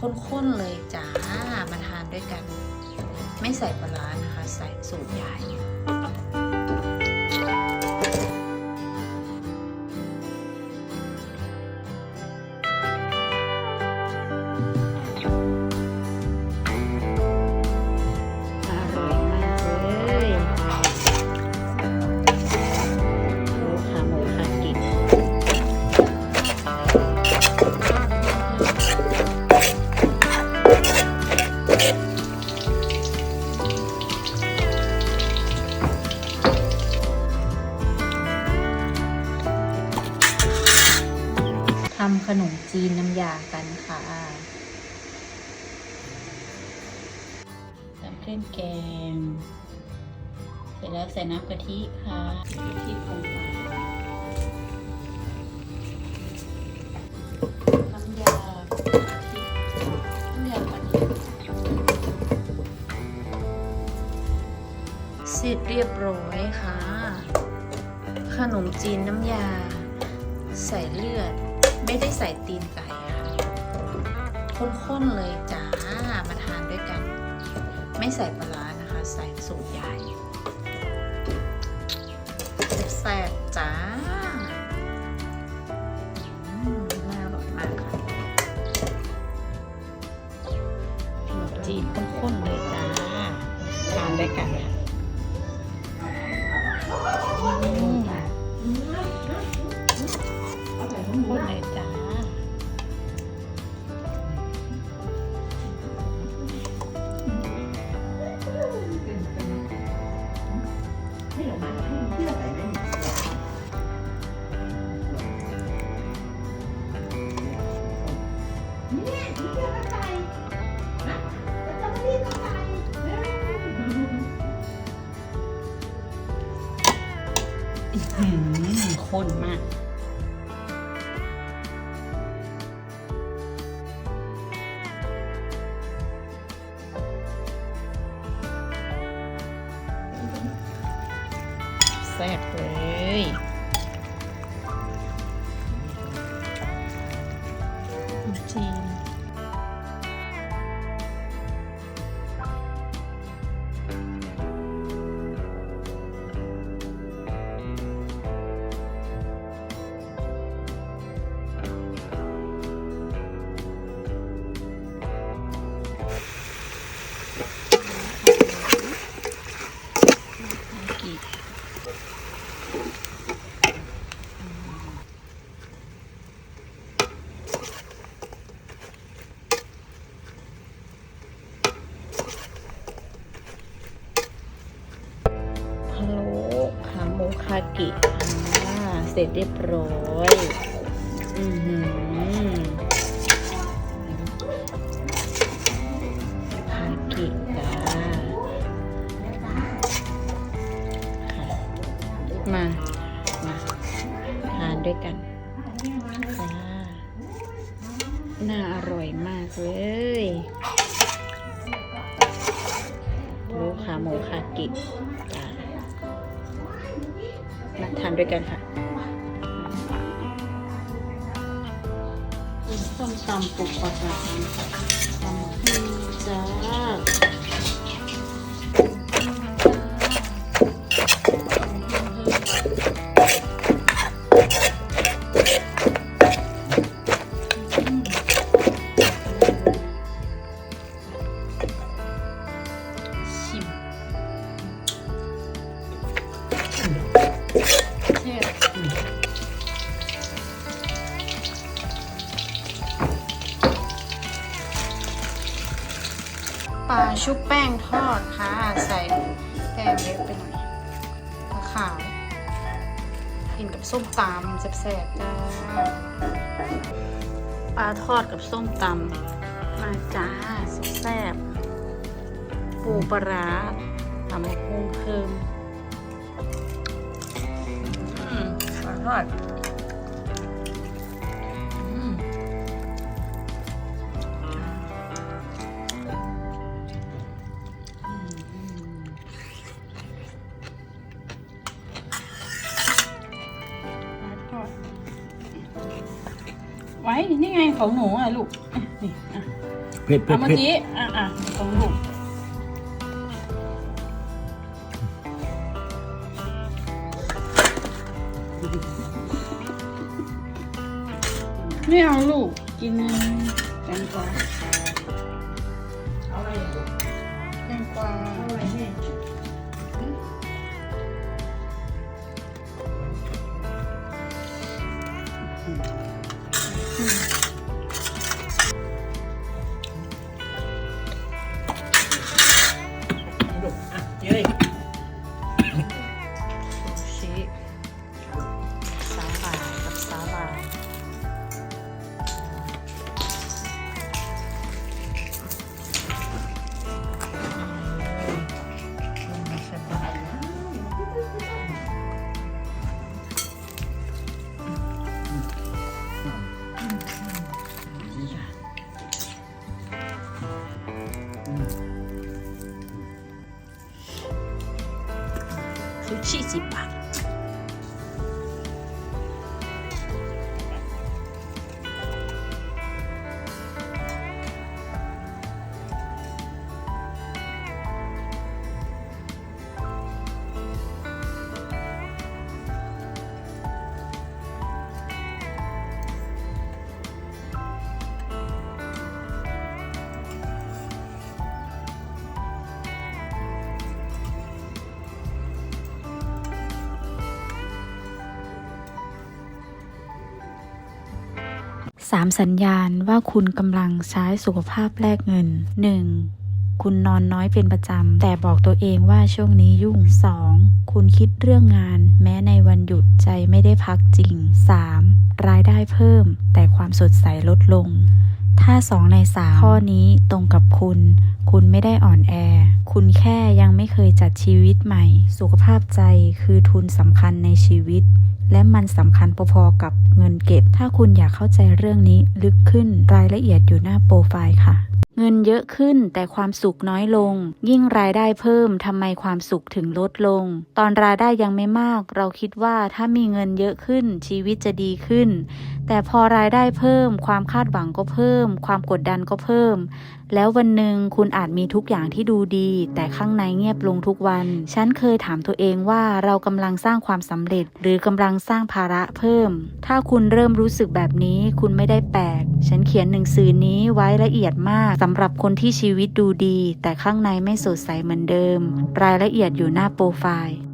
ข้นๆเลยจ้ามาทานด้วยกัน ไม่ใส่ปลาร้านะคะใส่สูตรยายทำขนมจีนน้ำยากันค่ะทำเครื่องแกงเสร็จแล้วใส่น้ำกะทิค่ะกะทิลงไปน้ำยากะทิเสร็จเรียบร้อยค่ะขนมจีนน้ำยาใส่เลือดไม่ได้ใส่ตีนไก่ค่ะข้นๆเลยจ้ามาทานด้วยกัน ไม่ใส่ปลาร้านะคะใส่สูตรยายแซ่บๆจ้าน่าอร่อยมากค่ะขนมจีนข้นๆเลยจ้าทานด้วยกันค่ะข้นเลยจ้าข้นมากแซ่บเลยจีนพะโล้ขาหมูคากิเสร็จเรียบร้อยคากิจ้ามาทานด้วยกันจ้าน่าอร่อยมากเลยลูกขาหมูคากิจ้ามาทานด้วยกันค่ะส้มตำปูปลาร้าจ้าปลาชุบแป้งทอดค่ะใส่แป้งเยอะไปหน่อยขาวกินกับส้มตำแซ่บๆจ้าปลาทอดกับส้มตำมาจ้าแซ่บปูปลาร้าทำให้คุ้มเพิ่มปลาทอดไว้นี่ไงของหนูอ่ะลูกนี่ ผ็ด เอาเมื่อกี้ต้องดูไม่เอาลูกกินแตงกวาแตงกวาเย้ย ซูชิสาหร่ายกับสาหร่ายซูชิ10 บาท3 สัญญาณว่าคุณกำลังใช้สุขภาพแลกเงิน 1. คุณนอนน้อยเป็นประจำแต่บอกตัวเองว่าช่วงนี้ยุ่ง 2. คุณคิดเรื่องงานแม้ในวันหยุดใจไม่ได้พักจริง 3. รายได้เพิ่มแต่ความสดใสลดลง ถ้า2 ใน 3 ข้อนี้ตรงกับคุณไม่ได้อ่อนแอ คุณแค่ยังไม่เคยจัดชีวิตใหม่ สุขภาพใจคือทุนสำคัญในชีวิต และมันสำคัญพอๆกับเงินเก็บ ถ้าคุณอยากเข้าใจเรื่องนี้ลึกขึ้นรายละเอียดอยู่หน้าโปรไฟล์ค่ะ เงินเยอะขึ้นแต่ความสุขน้อยลง ยิ่งรายได้เพิ่มทำไมความสุขถึงลดลง ตอนรายได้ยังไม่มากเราคิดว่าถ้ามีเงินเยอะขึ้นชีวิตจะดีขึ้น แต่พอรายได้เพิ่มความคาดหวังก็เพิ่ม ความกดดันก็เพิ่ม แล้ววันหนึ่งคุณอาจมีทุกอย่างที่ดูดี แต่ข้างในเงียบลงทุกวัน ฉันเคยถามตัวเองว่าเรากำลังสร้างความสำเร็จหรือกำลังสร้างภาระเพิ่ม ถ้าคุณเริ่มรู้สึกแบบนี้คุณไม่ได้แปลก ฉันเขียนหนังสือนี้ไว้ละเอียดมากสำหรับคนที่ชีวิตดูดี แต่ข้างในไม่สดใสเหมือนเดิม รายละเอียดอยู่หน้าโปรไฟล์